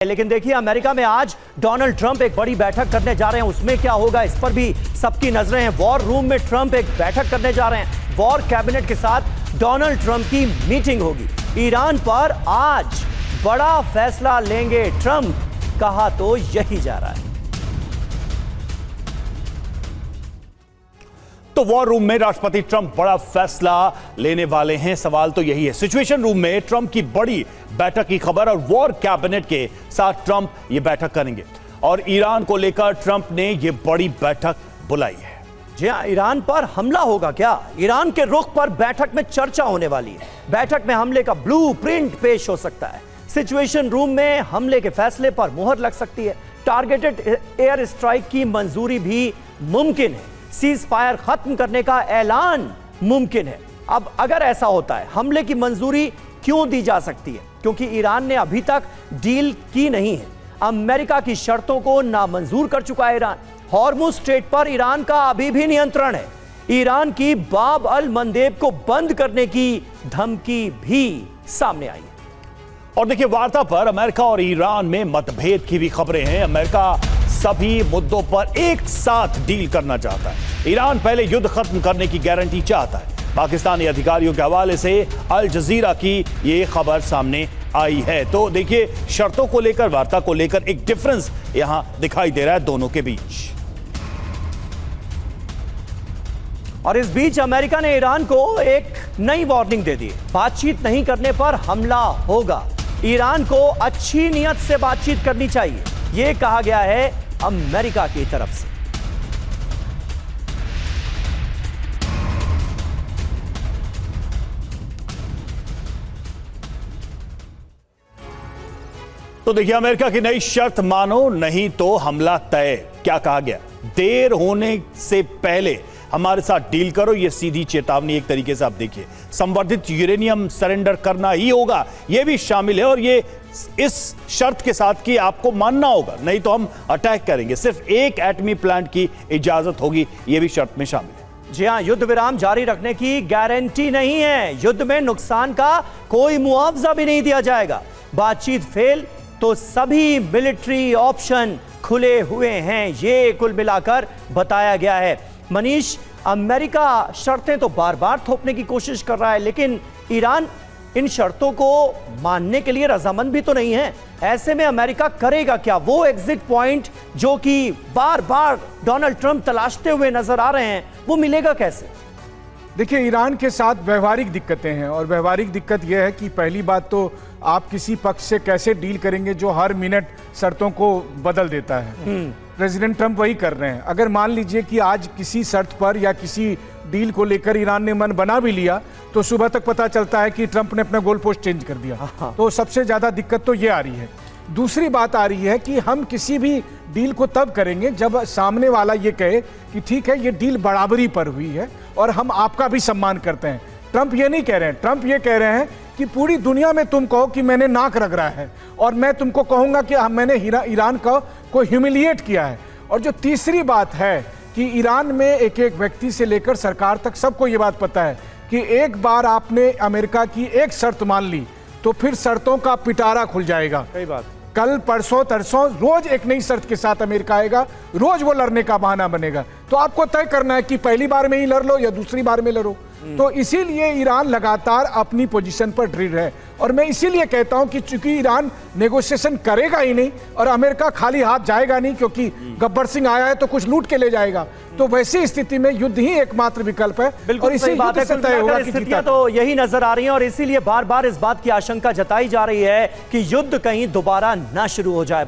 लेकिन देखिए अमेरिका में आज डोनाल्ड ट्रंप एक बड़ी बैठक करने जा रहे हैं। उसमें क्या होगा इस पर भी सबकी नजरें हैं। वॉर रूम में ट्रंप एक बैठक करने जा रहे हैं। वॉर कैबिनेट के साथ डोनाल्ड ट्रंप की मीटिंग होगी। ईरान पर आज बड़ा फैसला लेंगे ट्रंप, कहा तो यही जा रहा है। तो वॉर रूम में राष्ट्रपति ट्रंप बड़ा फैसला लेने वाले हैं। सवाल तो यही है। सिचुएशन रूम में ट्रंप की बड़ी बैठक की खबर और वॉर कैबिनेट के साथ ट्रंप ये बैठक करेंगे और ईरान को लेकर ट्रंप ने ये बड़ी बैठक बुलाई है। जी हां, ईरान पर हमला होगा क्या? ईरान के रुख पर बैठक में चर्चा होने वाली है। बैठक में हमले का ब्लूप्रिंट पेश हो सकता है। सिचुएशन रूम में हमले के फैसले पर मुहर लग सकती है। टारगेटेड एयर स्ट्राइक की मंजूरी भी मुमकिन है। सीज फायर खत्म करने का ऐलान मुमकिन है। अब अगर ऐसा होता है, हमले की मंजूरी क्यों दी जा सकती है? क्योंकि ईरान ने अभी तक डील की नहीं है। अमेरिका की शर्तों को नामंजूर कर चुका है ईरान। हॉर्मुज स्ट्रेट पर ईरान का अभी भी नियंत्रण है। ईरान की बाब अल मंदेब को बंद करने की धमकी भी सामने आई है। और देखिए, वार्ता पर अमेरिका और ईरान में मतभेद की भी खबरें हैं। अमेरिका सभी मुद्दों पर एक साथ डील करना चाहता है। ईरान पहले युद्ध खत्म करने की गारंटी चाहता है। पाकिस्तानी अधिकारियों के हवाले से अल जजीरा की ये खबर सामने आई है। तो देखिए, शर्तों को लेकर, वार्ता को लेकर एक डिफरेंस यहां दिखाई दे रहा है दोनों के बीच। और इस बीच अमेरिका ने ईरान को एक नई वार्निंग दे दी। बातचीत नहीं करने पर हमला होगा। ईरान को अच्छी नियत से बातचीत करनी चाहिए, यह कहा गया है अमेरिका की तरफ से। तो देखिए, अमेरिका की नई शर्त मानो नहीं तो हमला तय। क्या कहा गया? देर होने से पहले हमारे साथ डील करो। यह सीधी चेतावनी एक तरीके से आप देखिए। संवर्धित यूरेनियम सरेंडर करना ही होगा, यह भी शामिल है। और ये इस शर्त के साथ कि आपको मानना होगा, नहीं तो हम अटैक करेंगे। सिर्फ एक एटमी प्लांट की इजाजत होगी, यह भी शर्त में शामिल है। जी हां, युद्ध विराम जारी रखने की गारंटी नहीं है। युद्ध में नुकसान का कोई मुआवजा भी नहीं दिया जाएगा। बातचीत फेल तो सभी मिलिट्री ऑप्शन खुले हुए हैं, ये कुल मिलाकर बताया गया है। मनीष, अमेरिका शर्तें तो बार बार थोपने की कोशिश कर रहा है, लेकिन ईरान इन शर्तों को मानने के लिए रजामंद भी तो नहीं है। ऐसे में अमेरिका करेगा क्या? वो एग्जिट पॉइंट जो कि बार बार डोनाल्ड ट्रंप तलाशते हुए नजर आ रहे हैं, वो मिलेगा कैसे? देखिए, ईरान के साथ व्यवहारिक दिक्कतें हैं और व्यवहारिक दिक्कत यह है कि पहली बात तो आप किसी पक्ष से कैसे डील करेंगे जो हर मिनट शर्तों को बदल देता है। प्रेसिडेंट ट्रंप वही कर रहे हैं। अगर मान लीजिए कि आज किसी शर्त पर या किसी डील को लेकर ईरान ने मन बना भी लिया, तो सुबह तक पता चलता है कि ट्रंप ने अपना गोल पोस्ट चेंज कर दिया। तो सबसे ज्यादा दिक्कत तो ये आ रही है। दूसरी बात आ रही है कि हम किसी भी डील को तब करेंगे जब सामने वाला ये कहे कि ठीक है, ये डील बराबरी पर हुई है और हम आपका भी सम्मान करते हैं। ट्रंप ये नहीं कह रहे हैं। ट्रंप ये कह रहे हैं कि पूरी दुनिया में तुम कहो कि मैंने नाक रगड़ा है और मैं तुमको कहूंगा कि मैंने ईरान को ह्यूमिलिएट किया है। और जो तीसरी बात है कि ईरान में एक एक व्यक्ति से लेकर सरकार तक सबको ये बात पता है कि एक बार आपने अमेरिका की एक शर्त मान ली तो फिर शर्तों का पिटारा खुल जाएगा। सही बात। कल परसों तरसों रोज एक नई शर्त के साथ अमेरिका आएगा, रोज वो लड़ने का बहाना बनेगा। तो आपको तय करना है कि पहली बार में ही लड़ लो या दूसरी बार में लड़ो। तो इसीलिए ईरान लगातार अपनी पोजीशन पर दृढ़ है। और मैं इसीलिए कहता हूं कि चूंकि ईरान नेगोशिएशन करेगा ही नहीं और अमेरिका खाली हाथ जाएगा नहीं, क्योंकि गब्बर सिंह आया है तो कुछ लूट के ले जाएगा, तो वैसी स्थिति में युद्ध ही एकमात्र विकल्प है। और इसी बात है, स्थितियां तो यही नजर आ रही हैं और इसीलिए बार बार इस बात की आशंका जताई जा रही है कि युद्ध कहीं दोबारा ना शुरू हो जाए।